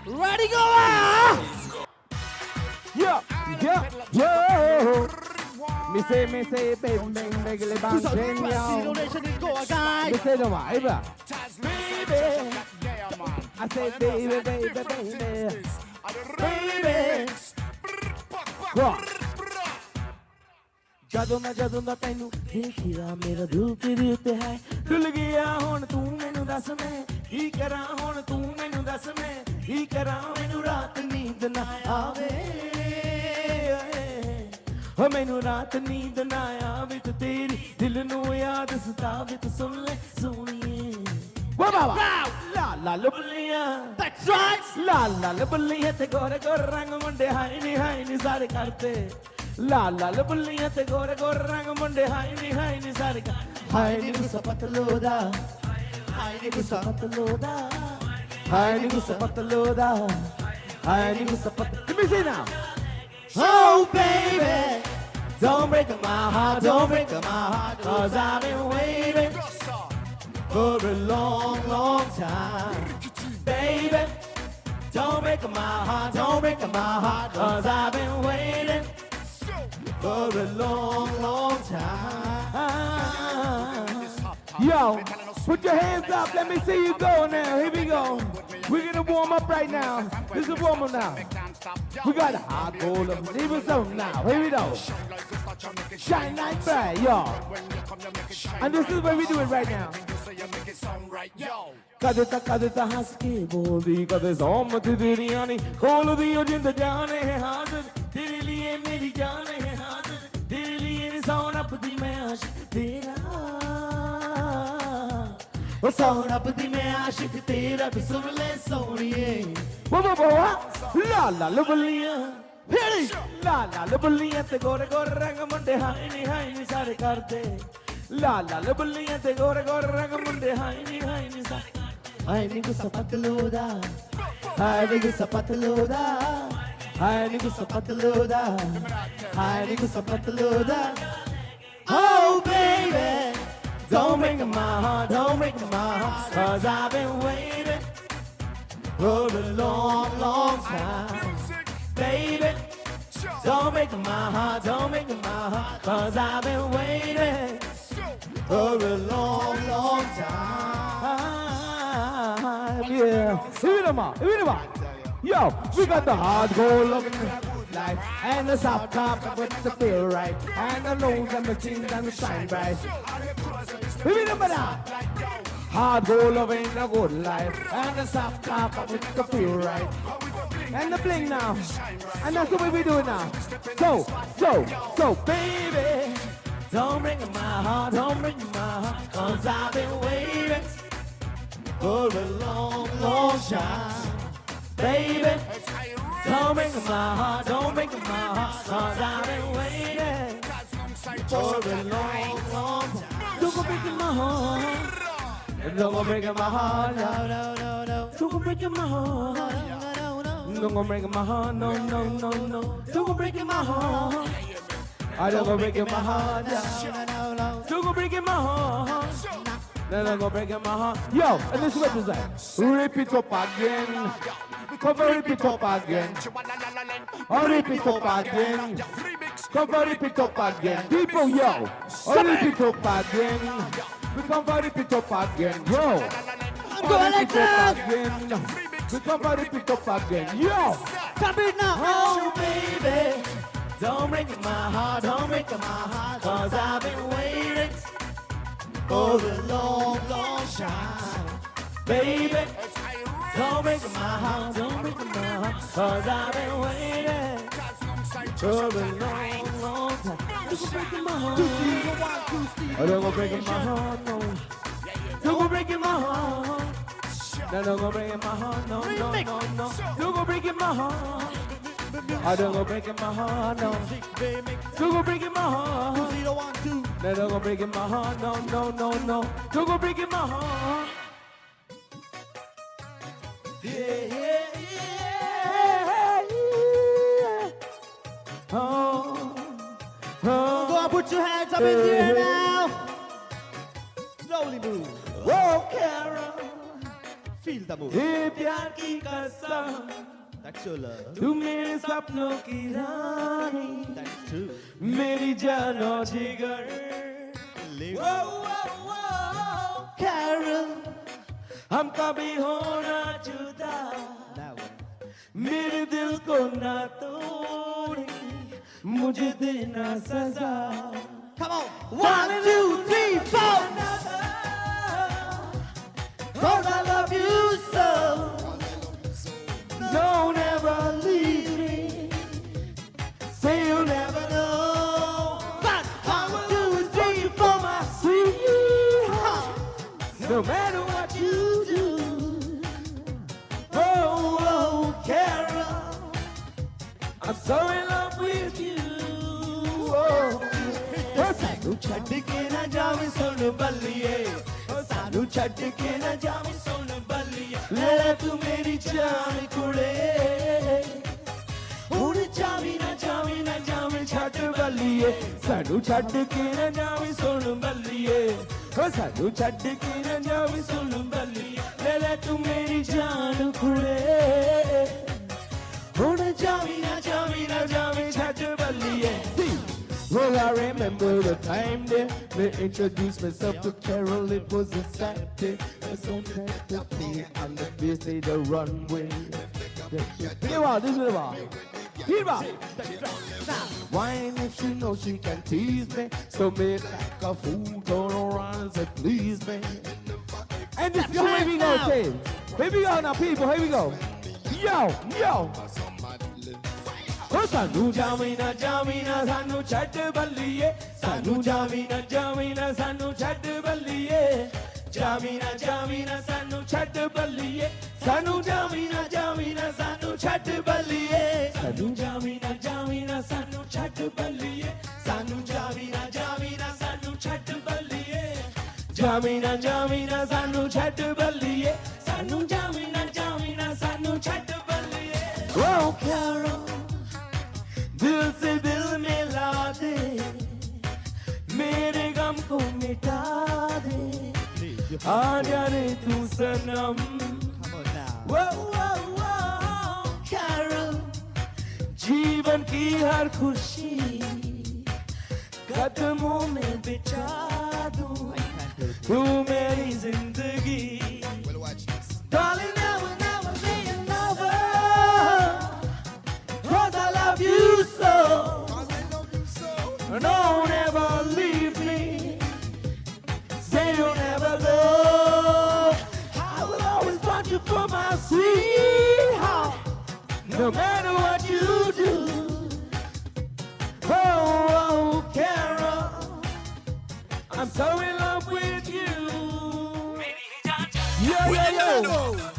Ready, go out! Yeah, yeah, yeah. Me say, bang, bang, bang, bang, bang, yo. Me say, no, baby. I say, baby, baby, baby. Baby. Go. ਜਦੋਂ ਮੈਂ ਤੈਨੂੰ ਦੇਖਿਆ ਮੇਰਾ ਦਿਲ ਤੇਰੇ ਉੱਤੇ ਹੈ ਡੁੱਲ ਗਿਆ ਹੁਣ ਤੂੰ ਮੈਨੂੰ ਦੱਸ ਮੈਂ ਕੀ ਕਰਾਂ ਹੁਣ ਤੂੰ ਮੈਨੂੰ ਦੱਸ ਮੈਂ ਕੀ ਕਰਾਂ ਮੈਨੂੰ ਰਾਤ ਨੀਂਦ ਨਾ ਆਵੇ ਹੋ ਮੈਨੂੰ ਰਾਤ ਨੀਂਦ ਨਾ ਆਵੇ ਤੇ ਤੇਰੀ ਦਿਲ ਨੂੰ ਯਾਦ ਸਤਾਵੇ ਤੇ ਸੁਣ ਲੈ ਸੋਹਣੀਏ ਵਾ ਬਾਬਾ ਲਾ ਲਾ ਲਬਲੀਆਂ that's right ਲਾ ਲਾ ਲਬਲੀਆਂ ਤੇ ਗੋਰੇ ਗੋਰੇ ਰੰਗ ਮੁੰਡੇ ਹਾਈ ਨੀ ਸਾਰੇ ਕਰਤੇ ਲਾ ਲਾ ਲਬਲੀਆਂ ਤੇ ਗੋਰੇ ਗੋਰੇ ਰੰਗ ਮੁੰਡੇ ਹਾਈ ਨੀ ਸਾਰੇ ਹਾਈ ਨੀ ਗੁੱਸਾ ਪਤਲੋ ਦਾ ਹਾਈ ਨੀ ਗੁੱਸਾ ਪਤਲੋ ਦਾ ਹਾਈ ਨੀ ਗੁੱਸਾ ਪਤਲੋ ਦਾ ਹਾਈ ਨੀ ਗੁੱਸਾ ਪਤ Let me see now Oh baby Don't break my heart Don't break my heart Cause I've been waiting For a long, long time Baby Don't break my heart Don't break my heart Cause I've been waiting For a long, long time. Yo, put your hands up. Let me see you go now. Here we go. We're gonna warm up right now. This is warm up now. We got a hot goal of leave us on now. Here we go. Shine like bright, yo. And this is what we doing right now. ਕਦੇ ਤਾਂ ਹੱਸ ਕੇ ਬੋਲਦੀ ਕਦੇ ਜ਼ੋਮਤ ਦੁਨੀਆ ਨਹੀਂ ਖੋਲਦੀ ਉਹ ਜਿੰਦ ਜਾਣੇ ਹੈ ਹਾਜ਼ਰ ਤੇਰੇ ਲਈ ਮੇਰੀ ਜਾਨ ਹੈ ਹਾਜ਼ਰ ਤੇਰੇ ਲਈ ਸੌਣ ਅਪਦੀ ਮੈਂ ਆਸ਼ਿਕ ਤੇਰਾ ਉਹ ਸੌਣ ਅਪਦੀ ਮੈਂ ਆਸ਼ਿਕ ਤੇਰਾ ਤੇ ਸੁਣ ਲੈ ਸੋਹਣੀਏ ਵਾ ਲਾ ਲਾ ਲਬਲੀਆਂ ਫੇਰੀ ਲਾ ਲਾ ਲਬਲੀਆਂ ਤੇ ਗੋਰੇ ਗੋਰੇ ਰੰਗ ਮੁੰਡੇ ਹਾਈ ਨੀ ਸਾਰੇ ਕਰਦੇ ਲਾ ਲਾ ਲਬਲੀਆਂ ਤੇ ਗੋਰੇ ਗੋਰੇ ਰੰਗ ਮੁੰਡੇ ਹਾਈ ਨੀ ਸਾਰੇ ਹਾਏ ਨੀ ਗੁੱਸਾ ਪਤਲੋ ਦਾ ਹਾਏ ਨੀ ਗੁੱਸਾ ਪਤਲੋ ਦਾ ਹਾਏ ਨੀ ਗੁੱਸਾ ਪਤਲੋ ਦਾ ਹਾਏ ਨੀ ਗੁੱਸਾ ਪਤਲੋ ਦਾ Oh baby Don't break my heart Don't break my heart Cause I've been waiting For a long, long time Baby Don't break my heart Don't break my heart Cause I've been waiting For a long, long time Yeah, here we go. Yo, we got the hardcore looking life and the soft top with the feel right and the nose and the chin and the shine bright. Here we go now. Hardcore loving the good life and the soft top with the feel right and the bling now, and that's what we doing now. So, baby, don't break my heart, don't break my heart, 'cause I've been waiting. For a long, long time Baby Don't break my heart Don't break my heart 'Cause I've been waiting For a long, long time Don't go breaking my heart Don't go breaking my heart No, no, no, no Don't go breaking my heart Don't go breaking my heart No, no, no, no Don't go breaking my heart I don't go breaking my heart No, no, no Don't go breaking my heart Then I'm gonna break my heart. Yo, and this is what it's like. Rip it up again. Cover rip it up again. Oh, rip it up again. Cover rip it up again. People, yo. Oh, rip it up again. We cover rip it up again. Yo. Oh, rip it up again. We cover rip it up again. Yo. Stop it now. Oh, baby. Don't break my heart. Don't break my heart. 'Cause I've been waiting. For a long, long time Baby Don't break my heart Don't break my heart 'Cause I've been waiting For a long, long time Don't go breaking my heart Don't go breaking my heart, no Don't go breaking my heart No, don't go breaking my heart, no, no, no, no Don't go breaking my heart I don't go breaking my heart, no Don't go breaking my heart No, don't go breaking my heart, no, no, no, no Don't go breaking my heart Yeah, yeah, yeah, yeah. Oh, go on, put your hands up in the air now Slowly move Oh, Carol Feel the mood. ये प्यार की कसम That's your love. तू मेरे सपनों की रानी That's true. मेरी जान और जिगर Live. Carol हम कभी होना जुदा Never. मेरे दिल को ना तोड़ी मुझे देना सजा Come on. 1, 2, 3, 4 Cause I love you so Don't ever leave me Say you'll never know 1, 2, 3, 4 my sweetheart No matter what you do Oh, Carol I'm so in love with you सानू छड्ड के ना जावे सुन बल्लिए सानू छड्ड के ना जावे सुन बल्लिए ले ले तू मेरी जान कुड़े हुण जावी ना जावे छड्ड बल्लिए सानू छड्ड के ना जावे सुन बल्लिए सानू छड्ड के ना जावे सुन बल्लिए ले ले तू मेरी जान कुड़े हुण जावी ना जावे छड्ड बल्लिए Well, I remember the time there they introduced myself to Carol. It was a Saturday. I saw that day and the face they the runway. Here about this is about. Here about. Wine if she knows she can tease me, so make like a fool turn around and say please me. And this is here we go, James. Here we go now, people. Here we go. Yo. सानू Xavi ना सानू छड्ड बल्लिए सानू Xavi ना सानू छड्ड बल्लिए Xavi ना सानू छड्ड बल्लिए सानू जावी ना सानू छड्ड बल्लिए सानू जावी ना सानू छड्ड बल्लिए सानू जावी ना सानू छड्ड बल्लिए जावी ना सानू छड्ड बल्लिए सानू जावी ना सानू छड्ड बल्लिए Oh Carol दिल से दिल मिला दे मेरे गम को मिटा दे आ जाने तू सनम Carol जीवन की हर खुशी कदमों में बिछा दूं तू मेरी जिंदगी Darling never say never Cause I love you so Don't ever leave me Say you'll never go I will always want you for my sweetheart No matter what you do Oh, Carol I'm so in love with you Yo